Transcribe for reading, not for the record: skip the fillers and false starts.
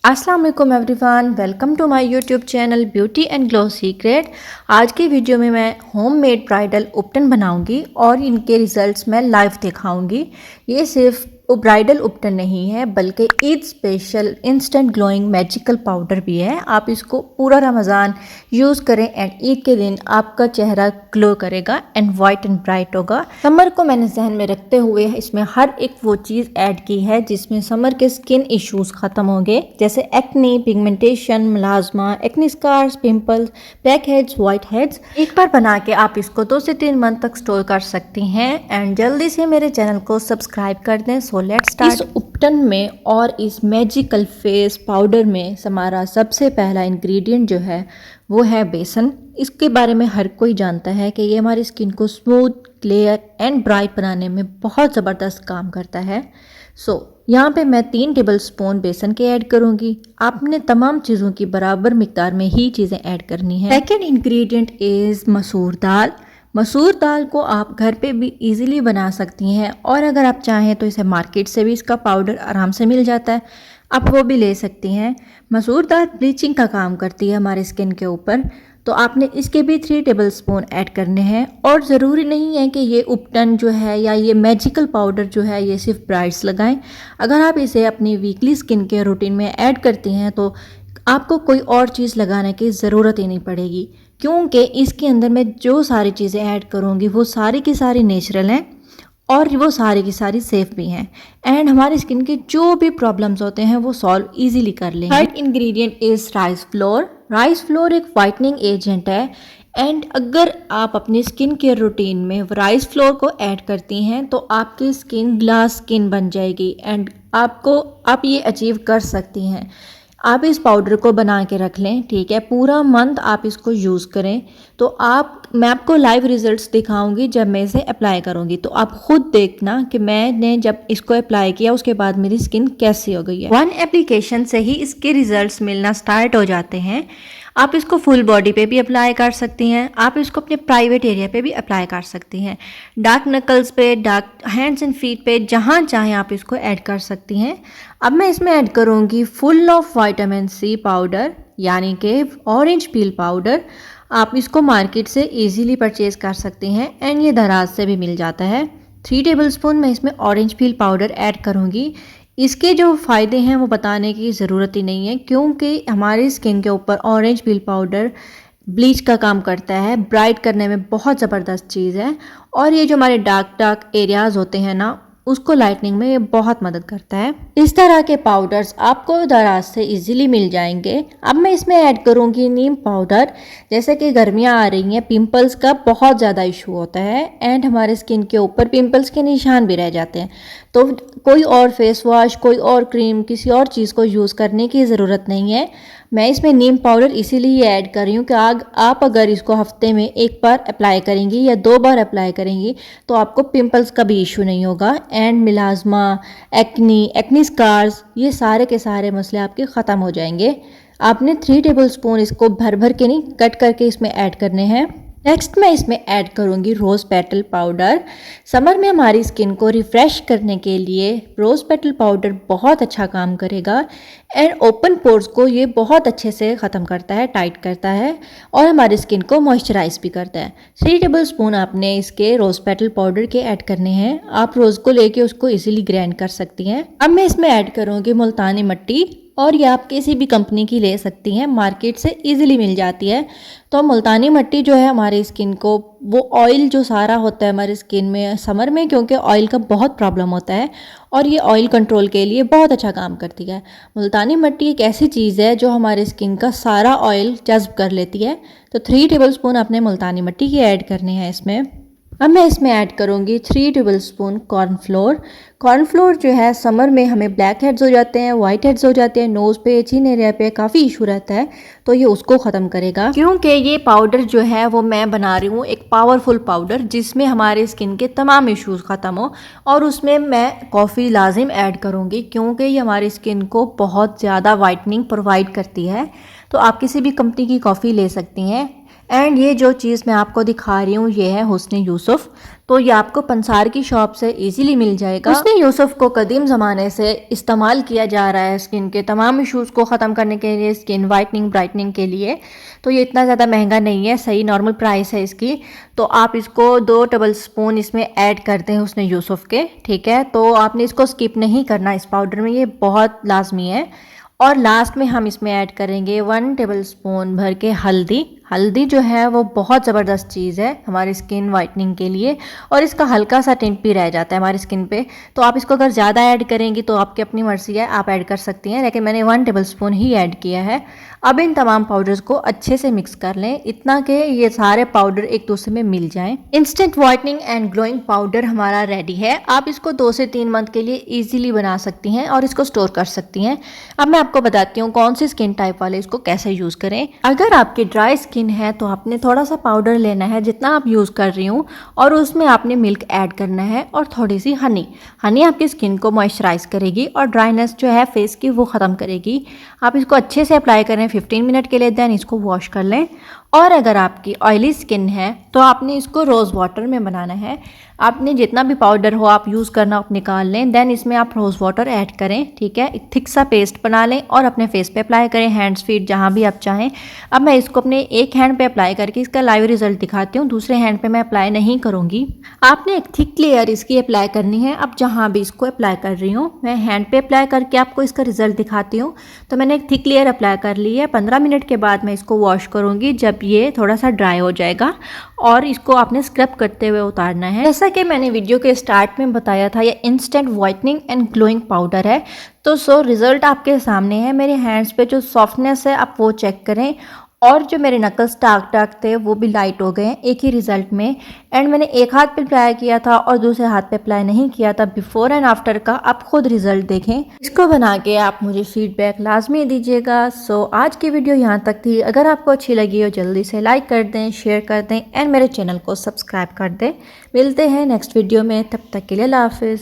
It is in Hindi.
अस्सलाम वालेकुम everyone, welcome to my YouTube channel beauty and glow secret. आज की वीडियो में मैं होममेड ब्राइडल उपटन बनाऊंगी और इनके रिजल्ट्स मैं लाइव दिखाऊंगी। ये सिर्फ ब्राइडल उपटन नहीं है बल्कि Eid special instant glowing magical powder भी है। आप इसको पूरा रमज़ान यूज़ करें एंड ईद के दिन आपका चेहरा ग्लो करेगा एंड वाइट एंड ब्राइट होगा। समर को मैंने जहन में रखते हुए इसमें हर एक वो चीज़ ऐड की है जिसमें समर के स्किन इश्यूज़ ख़त्म होंगे, जैसे acne, pigmentation, melasma, acne scars, pimples, black heads, white heads. एक बार बना के आप इसको 2 से 3 मंथ तक स्टोर कर सकती हैं एंड जल्दी से मेरे चैनल को सब्सक्राइब कर दें। So let's start. इस उपटन में और इस मैजिकल फेस पाउडर में हमारा सबसे पहला इंग्रेडिएंट जो है वो है बेसन। इसके बारे में हर कोई जानता है कि ये हमारी स्किन को स्मूथ, क्लियर एंड ब्राइट बनाने में बहुत ज़बरदस्त काम करता है। यहाँ पे मैं 3 टेबल स्पून बेसन के ऐड करूंगी। आपने तमाम चीज़ों की बराबर मिकदार में ही चीज़ें ऐड करनी है। सेकेंड इंग्रेडिएंट इज़ मसूर दाल। मसूर दाल को आप घर पे भी इजीली बना सकती हैं और अगर आप चाहें तो इसे मार्केट से भी इसका पाउडर आराम से मिल जाता है, आप वो भी ले सकती हैं। मसूर दाल ब्लीचिंग का काम करती है हमारे स्किन के ऊपर, तो आपने इसके भी 3 टेबल स्पून ऐड करने हैं। और ज़रूरी नहीं है कि ये उपटन जो है या ये मैजिकल पाउडर जो है ये सिर्फ ब्राइड्स लगाएं। अगर आप इसे अपनी वीकली स्किन केयर रूटीन में ऐड करती हैं तो आपको कोई और चीज़ लगाने की ज़रूरत ही नहीं पड़ेगी, क्योंकि इसके अंदर मैं जो सारी चीज़ें ऐड करूँगी वो सारी की सारी नेचुरल हैं और वो सारी की सारी सेफ भी हैं एंड हमारी स्किन के जो भी प्रॉब्लम्स होते हैं वो सॉल्व इजीली कर लेंगे। Third ingredient is rice flour. Rice flour एक वाइटनिंग एजेंट है एंड अगर आप अपनी स्किन केयर रूटीन में राइस फ्लोर को ऐड करती हैं तो आपकी स्किन ग्लास स्किन बन जाएगी एंड आप ये अचीव कर सकती हैं। आप इस पाउडर को बना के रख लें, ठीक है, पूरा मंथ आप इसको यूज़ करें तो मैं आपको लाइव रिजल्ट्स दिखाऊंगी जब मैं इसे अप्लाई करूंगी, तो आप खुद देखना कि मैंने जब इसको अप्लाई किया उसके बाद मेरी स्किन कैसी हो गई है। 1 एप्लीकेशन से ही इसके रिजल्ट्स मिलना स्टार्ट हो जाते हैं। आप इसको फुल बॉडी पे भी अप्लाई कर सकती हैं, आप इसको अपने प्राइवेट एरिया पे भी अप्लाई कर सकती हैं, डार्क नकल्स पे, डार्क हैंड्स एंड फीट पे, जहाँ चाहें आप इसको ऐड कर सकती हैं। अब मैं इसमें ऐड करूँगी full of vitamin C powder यानी कि ऑरेंज पील पाउडर। आप इसको मार्केट से इजीली परचेज कर सकती हैं एंड ये दराज से भी मिल जाता है। 3 टेबल स्पून मैं इसमें ऑरेंज पील पाउडर ऐड करूँगी। इसके जो फ़ायदे हैं वो बताने की ज़रूरत ही नहीं है, क्योंकि हमारी स्किन के ऊपर ऑरेंज पील पाउडर ब्लीच का काम करता है, ब्राइट करने में बहुत ज़बरदस्त चीज़ है और ये जो हमारे डार्क एरियाज़ होते हैं ना उसको लाइटनिंग में ये बहुत मदद करता है। इस तरह के पाउडर्स आपको दराज से इजीली मिल जाएंगे। अब मैं इसमें ऐड करूँगी नीम पाउडर। जैसे कि गर्मियाँ आ रही हैं, पिंपल्स का बहुत ज़्यादा इशू होता है एंड हमारे स्किन के ऊपर पिंपल्स के निशान भी रह जाते हैं, तो कोई और फेस वॉश, कोई और क्रीम, किसी और चीज़ को यूज़ करने की ज़रूरत नहीं है। मैं इसमें नीम पाउडर इसीलिए ऐड कर रही हूँ कि आप अगर इसको हफ्ते में 1 बार अप्लाई करेंगी या 2 बार अप्लाई करेंगी तो आपको पिंपल्स का भी इशू नहीं होगा एंड मिलाज्मा, एक्नी स्कार्स, ये सारे के सारे मसले आपके ख़त्म हो जाएंगे। आपने 3 टेबल स्पून इसको भर भर के नहीं, कट करके इसमें ऐड करने हैं। नेक्स्ट मैं इसमें ऐड करूँगी रोज़ पेटल पाउडर। समर में हमारी स्किन को रिफ़्रेश करने के लिए रोज़ पेटल पाउडर बहुत अच्छा काम करेगा एंड ओपन पोर्स को ये बहुत अच्छे से ख़त्म करता है, टाइट करता है और हमारी स्किन को मॉइस्चराइज भी करता है। 3 टेबल स्पून आपने इसके रोज़ पेटल पाउडर के ऐड करने हैं। आप रोज़ को लेके उसको इजीली ग्राइंड कर सकती हैं। अब मैं इसमें ऐड करूँगी मुल्तानी मिट्टी और ये आप किसी भी कंपनी की ले सकती हैं, मार्केट से इजीली मिल जाती है। तो मुल्तानी मिट्टी जो है हमारी स्किन को वो ऑयल जो सारा होता है हमारी स्किन में समर में, क्योंकि ऑयल का बहुत प्रॉब्लम होता है और ये ऑयल कंट्रोल के लिए बहुत अच्छा काम करती है। मुल्तानी मिट्टी एक ऐसी चीज़ है जो हमारे स्किन का सारा ऑयल जज्ब कर लेती है। तो 3 टेबल स्पून अपने मुल्तानी मिट्टी के ऐड करने हैं इसमें। अब मैं इसमें ऐड करूँगी 3 टेबल स्पून कॉर्नफ्लोर। कॉर्नफ्लोर जो है समर में हमें ब्लैक हेड्स हो जाते हैं, वाइट हेड्स हो जाते हैं, नोज़ पे, चिन एरिया पे काफ़ी इशू रहता है, तो ये उसको ख़त्म करेगा। क्योंकि ये पाउडर जो है वो मैं बना रही हूँ एक पावरफुल पाउडर जिसमें हमारे स्किन के तमाम इश्यूज़ ख़त्म हो, और उसमें मैं कॉफ़ी लाजिम ऐड करूँगी क्योंकि ये हमारी स्किन को बहुत ज़्यादा वाइटनिंग प्रोवाइड करती है। तो आप किसी भी कंपनी की कॉफ़ी ले सकती हैं एंड ये जो चीज़ मैं आपको दिखा रही हूँ ये है हुस्न यूसुफ। तो ये आपको पंसार की शॉप से इजीली मिल जाएगा। हुस्न यूसुफ को कदीम ज़माने से इस्तेमाल किया जा रहा है स्किन के तमाम इश्यूज़ को ख़त्म करने के लिए, स्किन वाइटनिंग ब्राइटनिंग के लिए। तो ये इतना ज़्यादा महंगा नहीं है, सही नॉर्मल प्राइस है इसकी। तो आप इसको 2 टेबल स्पून इसमें ऐड करते हैं हुस्न यूसुफ के, ठीक है। तो आपने इसको स्किप नहीं करना इस पाउडर में, ये बहुत लाजमी है। और लास्ट में हम इसमें ऐड करेंगे 1 टेबल स्पून भर के हल्दी। हल्दी जो है वो बहुत ज़बरदस्त चीज़ है हमारी स्किन वाइटनिंग के लिए, और इसका हल्का सा टिंट भी रह जाता है हमारी स्किन पे। तो आप इसको अगर ज़्यादा ऐड करेंगी तो आपकी अपनी मर्ज़ी है, आप ऐड कर सकती हैं, लेकिन मैंने 1 टेबल स्पून ही ऐड किया है। अब इन तमाम पाउडर्स को अच्छे से मिक्स कर लें, इतना कि ये सारे पाउडर एक दूसरे में मिल जाएं। Instant whitening and glowing powder हमारा रेडी है। आप इसको 2 से 3 मंथ के लिए इजीली बना सकती हैं और इसको स्टोर कर सकती हैं। अब मैं आपको बताती हूँ कौन सी स्किन टाइप वाले इसको कैसे यूज़ करें। अगर आपकी ड्राई स्किन है तो आपने थोड़ा सा पाउडर लेना है जितना आप यूज़ कर रही हूँ, और उसमें आपने मिल्क ऐड करना है और थोड़ी सी हनी। हनी आपकी स्किन को मॉइस्चराइज करेगी और ड्राइनेस जो है फेस की वो ख़त्म करेगी। आप इसको अच्छे से अप्लाई करें 15 मिनट के लिए, देन इसको वॉश कर लें। और अगर आपकी ऑयली स्किन है तो आपने इसको रोज़ वाटर में बनाना है। आपने जितना भी पाउडर हो आप यूज़ करना आप निकाल लें, देन इसमें आप रोज़ वाटर ऐड करें, ठीक है। एक थिक सा पेस्ट बना लें और अपने फेस पे अप्लाई करें, हैंड्स फीट जहाँ भी आप चाहें। अब मैं इसको अपने एक हैंड पे अप्लाई करके इसका लाइव रिजल्ट दिखाती हूँ, दूसरे हैंड पे मैं अप्लाई नहीं करूँगी। आपने एक थिक लेयर इसकी अप्लाई करनी है। अब जहाँ भी इसको अप्लाई कर रही हूँ मैं हैंड पे अप्लाई करके आपको इसका रिजल्ट दिखाती हूँ। तो मैंने एक थिक लेयर अप्लाई कर ली है। 15 मिनट के बाद मैं इसको वॉश करूँगी जब ये थोड़ा सा ड्राई हो जाएगा, और इसको आपने स्क्रब करते हुए उतारना है। जैसा कि मैंने वीडियो के स्टार्ट में बताया था, ये instant whitening and glowing powder है। तो रिजल्ट आपके सामने है। मेरे हैंड्स पे जो सॉफ्टनेस है आप वो चेक करें, और जो मेरे नकल्स डार्क डार्क थे वो भी लाइट हो गए हैं एक ही रिजल्ट में। एंड मैंने एक हाथ पे अप्लाई किया था और दूसरे हाथ पे अप्लाई नहीं किया था। बिफोर एंड आफ्टर का आप खुद रिजल्ट देखें। इसको बना के आप मुझे फीडबैक लाजमी दीजिएगा। सो आज की वीडियो यहाँ तक थी। अगर आपको अच्छी लगी हो जल्दी से लाइक कर दें, शेयर कर दें एंड मेरे चैनल को सब्सक्राइब कर दें। मिलते हैं नेक्स्ट वीडियो में, तब तक के लिए अल्लाह हाफिज़।